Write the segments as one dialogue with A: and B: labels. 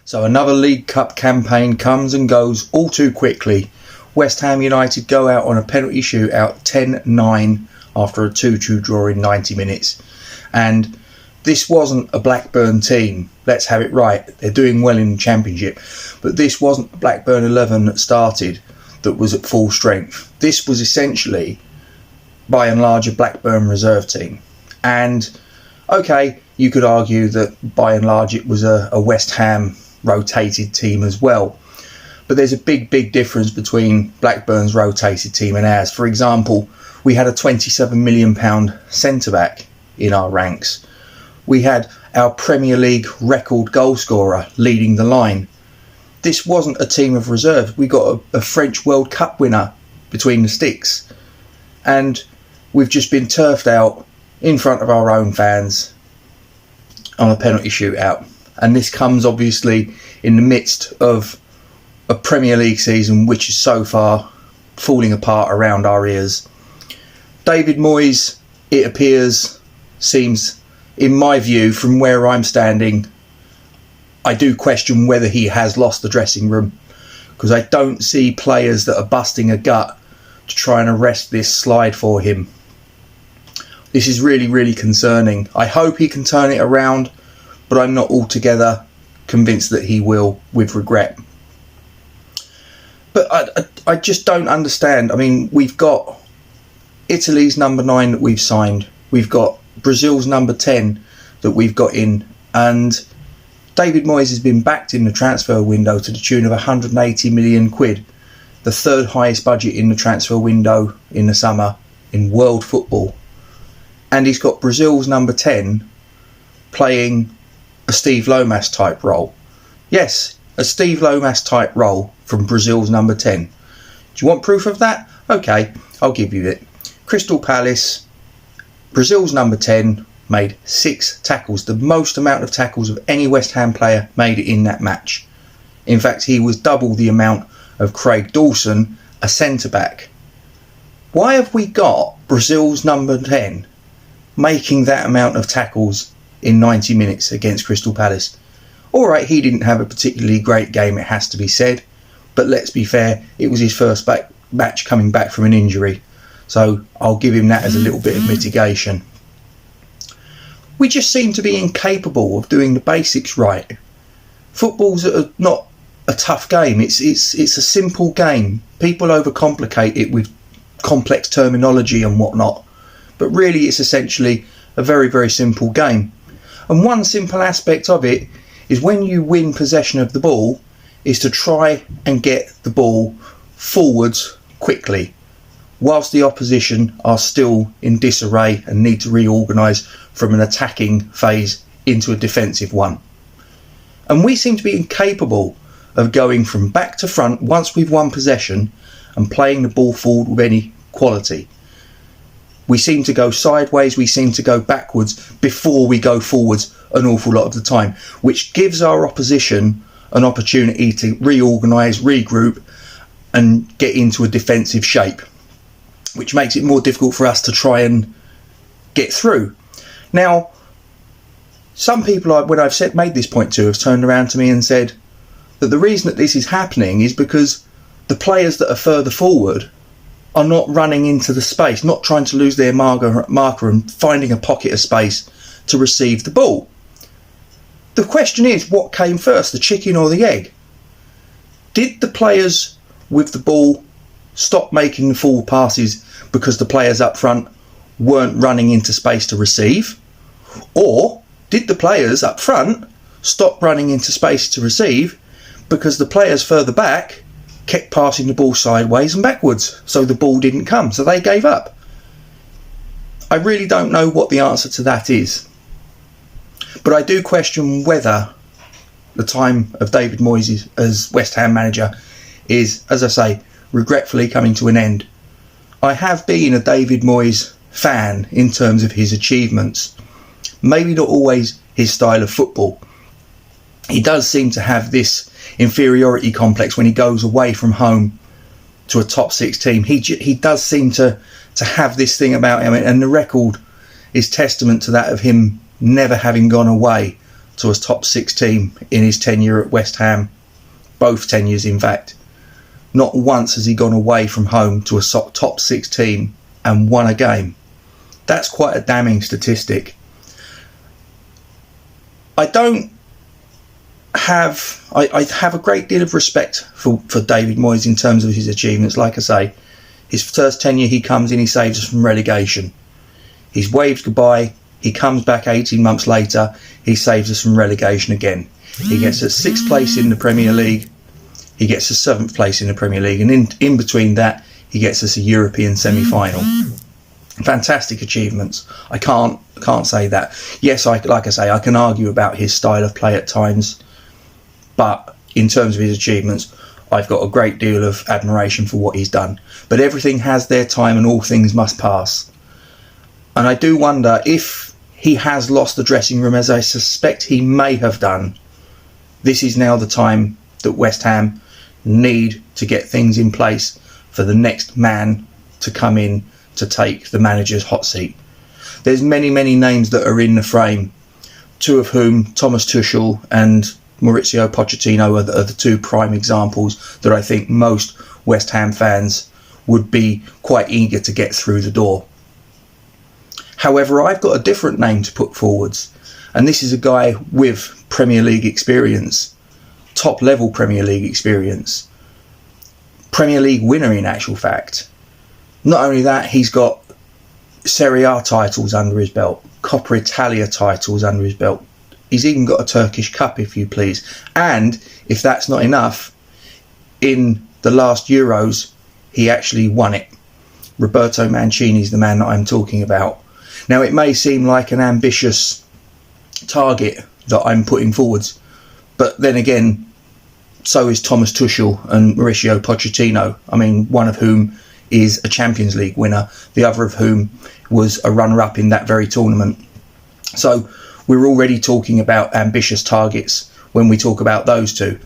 A: So another League Cup campaign comes and goes all too quickly. West Ham United go out on a penalty shootout 10-9 after a 2-2 draw in 90 minutes. And this wasn't a Blackburn team, let's have it right. They're doing well in the Championship. But this wasn't the Blackburn 11 that started, that was at full strength. This was essentially, by and large, a Blackburn reserve team. And, okay, you could argue that by and large it was a West Ham rotated team as well. But there's a big difference between Blackburn's rotated team and ours. For example, we had a £27 million centre-back in our ranks. We had our Premier League record goal scorer leading the line. This wasn't a team of reserves. We got a French World Cup winner between the sticks. And we've just been turfed out in front of our own fans on a penalty shootout. And this comes obviously in the midst of a Premier League season which is so far falling apart around our ears. David Moyes, it appears, seems, in my view, from where I'm standing, I do question whether he has lost the dressing room, because I don't see players that are busting a gut to try and arrest this slide for him. This is really concerning. I hope he can turn it around, but I'm not altogether convinced that he will, with regret. But I just don't understand. I mean, we've got Italy's number 9 that we've signed. We've got Brazil's number 10 that we've got in. And David Moyes has been backed in the transfer window to the tune of 180 million quid. The third highest budget in the transfer window in the summer in world football. And he's got Brazil's number 10 playing a Steve Lomas type role. Yes, a Steve Lomas type role from Brazil's number 10. Do you want proof of that? Okay, I'll give you it. Crystal Palace, Brazil's number 10 made 6 tackles, the most amount of tackles of any West Ham player made in that match. In fact, he was double the amount of Craig Dawson, a centre-back. Why have we got Brazil's number 10 making that amount of tackles in 90 minutes against Crystal Palace? Alright, he didn't have a particularly great game, it has to be said, but let's be fair, it was his first match coming back from an injury, so I'll give him that as a little bit of mitigation. We just seem to be incapable of doing the basics right. Football's not a tough game, it's a simple game. People overcomplicate it with complex terminology and whatnot, but really it's essentially a very simple game. And one simple aspect of it is when you win possession of the ball is to try and get the ball forwards quickly whilst the opposition are still in disarray and need to reorganise from an attacking phase into a defensive one. And we seem to be incapable of going from back to front once we've won possession and playing the ball forward with any quality. We seem to go sideways, we seem to go backwards before we go forwards an awful lot of the time, which gives our opposition an opportunity to reorganise, regroup and get into a defensive shape, which makes it more difficult for us to try and get through. Now, some people, when I've made this point to, have turned around to me and said that the reason that this is happening is because the players that are further forward are not running into the space, not trying to lose their marker and finding a pocket of space to receive the ball. The question is, what came first, the chicken or the egg? Did the players with the ball stop making the forward passes because the players up front weren't running into space to receive? Or did the players up front stop running into space to receive because the players further back kept passing the ball sideways and backwards, so the ball didn't come, so they gave up? I really don't know what the answer to that is. But I do question whether the time of David Moyes as West Ham manager is, as I say, regretfully coming to an end. I have been a David Moyes fan in terms of his achievements. Maybe not always his style of football. He does seem to have this inferiority complex when he goes away from home to a top 6 team. He does seem to have this thing about him, and the record is testament to that, of him never having gone away to a top 6 team in his tenure at West Ham. Both tenures, in fact. Not once has he gone away from home to a top 6 team and won a game. That's quite a damning statistic. I have a great deal of respect for David Moyes in terms of his achievements. Like I say, his first tenure, he comes in, he saves us from relegation. He's waved goodbye, he comes back 18 months later, he saves us from relegation again. He gets us 6th place in the Premier League, he gets us 7th place in the Premier League, and in between that, he gets us a European semi-final. Fantastic achievements. I can't say that. Yes, like I say, I can argue about his style of play at times, but in terms of his achievements, I've got a great deal of admiration for what he's done. But everything has their time and all things must pass. And I do wonder if he has lost the dressing room, as I suspect he may have done. This is now the time that West Ham need to get things in place for the next man to come in to take the manager's hot seat. There's many names that are in the frame, two of whom, Thomas Tuchel and Mauricio Pochettino, are the 2 prime examples that I think most West Ham fans would be quite eager to get through the door. However, I've got a different name to put forwards, and this is a guy with Premier League experience, top level Premier League experience, Premier League winner in actual fact. Not only that, he's got Serie A titles under his belt, Coppa Italia titles under his belt. He's even got a Turkish Cup, if you please. And if that's not enough, in the last Euros, he actually won it. Roberto Mancini is the man that I'm talking about. Now, it may seem like an ambitious target that I'm putting forwards, but then again, so is Thomas Tuchel and Mauricio Pochettino. I mean, one of whom is a Champions League winner, the other of whom was a runner-up in that very tournament. So we're already talking about ambitious targets when we talk about those two.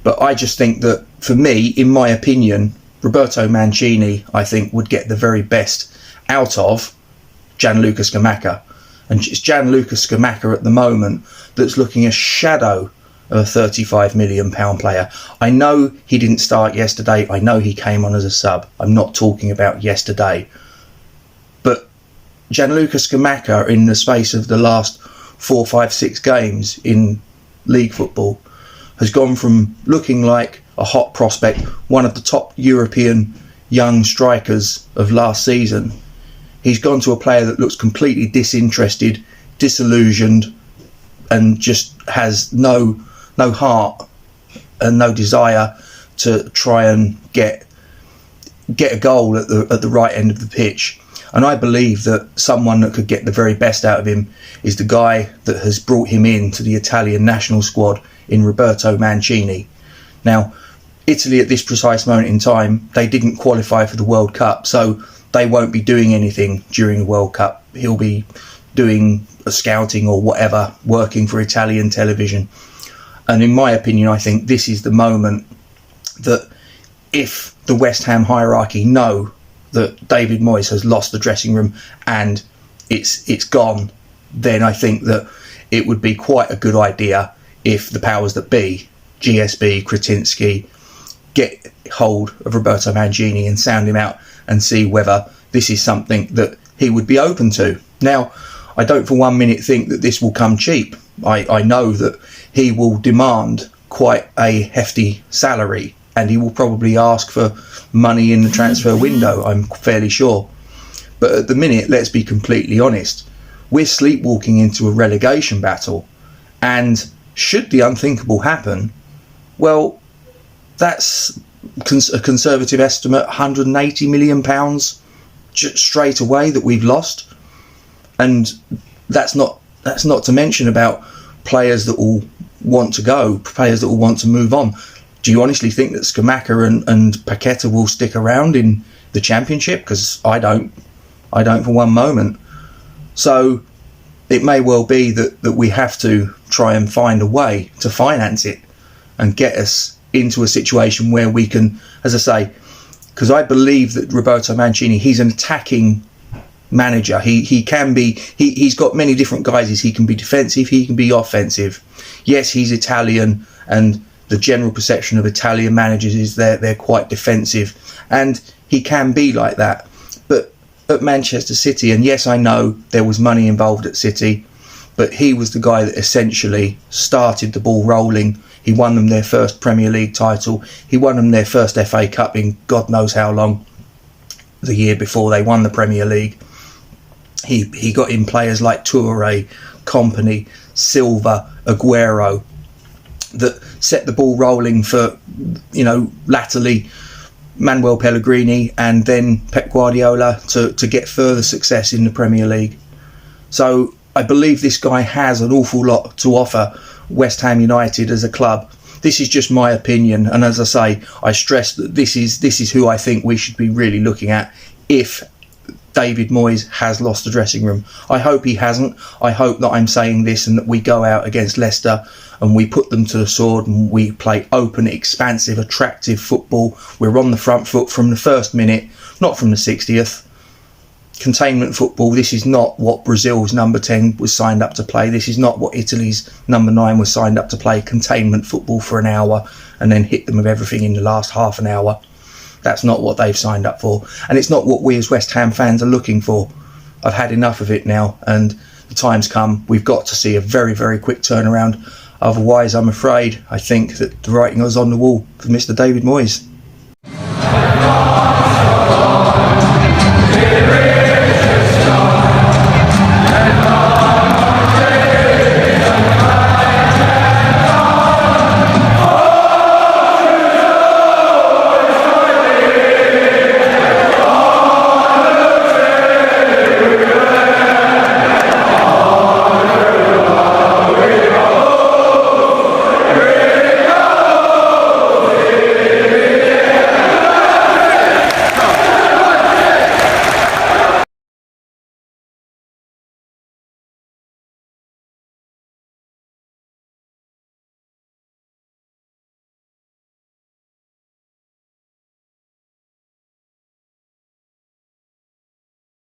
A: But I just think that, for me, in my opinion, Roberto Mancini, I think, would get the very best out of Gianluca Scamacca. And it's Gianluca Scamacca at the moment that's looking a shadow of a £35 million player. I know he didn't start yesterday. I know he came on as a sub. I'm not talking about yesterday. But Gianluca Scamacca, in the space of the last 4, 5, 6 games in league football, has gone from looking like a hot prospect, one of the top European young strikers of last season. He's gone to a player that looks completely disinterested, disillusioned, and just has no heart and no desire to try and get a goal at the right end of the pitch. And I believe that someone that could get the very best out of him is the guy that has brought him into the Italian national squad in Roberto Mancini. Now, Italy at this precise moment in time, they didn't qualify for the World Cup, so they won't be doing anything during the World Cup. He'll be doing a scouting or whatever, working for Italian television. And in my opinion, I think this is the moment that, if the West Ham hierarchy know that David Moyes has lost the dressing room and it's gone, then I think that it would be quite a good idea if the powers that be, Gsbk, Kretinsky, get hold of Roberto Mancini and sound him out and see whether this is something that he would be open to. Now, I don't for 1 minute think that this will come cheap. I know that he will demand quite a hefty salary, and he will probably ask for money in the transfer window, I'm fairly sure. But at the minute, let's be completely honest, we're sleepwalking into a relegation battle, and should the unthinkable happen, well, that's a conservative estimate, £180 million straight away that we've lost. And that's not to mention about players that will want to go, players that will want to move on. Do you honestly think that Scamacca and Paqueta will stick around in the Championship? Because I don't for one moment. So it may well be that we have to try and find a way to finance it and get us into a situation where we can, as I say, because I believe that Roberto Mancini, he's an attacking manager. He can be, he's got many different guises. He can be defensive, he can be offensive. Yes, he's Italian, and the general perception of Italian managers is they're quite defensive, and he can be like that. But at Manchester City, and yes, I know there was money involved at City, but he was the guy that essentially started the ball rolling. He won them their first Premier League title. He won them their first FA Cup in God knows how long, the year before they won the Premier League. He got in players like Toure, Kompany, Silva, Aguero, that set the ball rolling for, latterly Manuel Pellegrini and then Pep Guardiola to get further success in the Premier League. So I believe this guy has an awful lot to offer West Ham United as a club. This is just my opinion, and as I say, I stress that this is who I think we should be really looking at if David Moyes has lost the dressing room. I hope he hasn't. I hope that I'm saying this and that we go out against Leicester and we put them to the sword and we play open, expansive, attractive football. We're on the front foot from the first minute, not from the 60th. Containment football. This is not what Brazil's number 10 was signed up to play. This is not what Italy's number 9 was signed up to play. Containment football for an hour and then hit them with everything in the last half an hour. That's not what they've signed up for, and it's not what we as West Ham fans are looking for. I've had enough of it now, and the time's come. We've got to see a very, very quick turnaround. Otherwise, I'm afraid, I think that the writing is on the wall for Mr. David Moyes.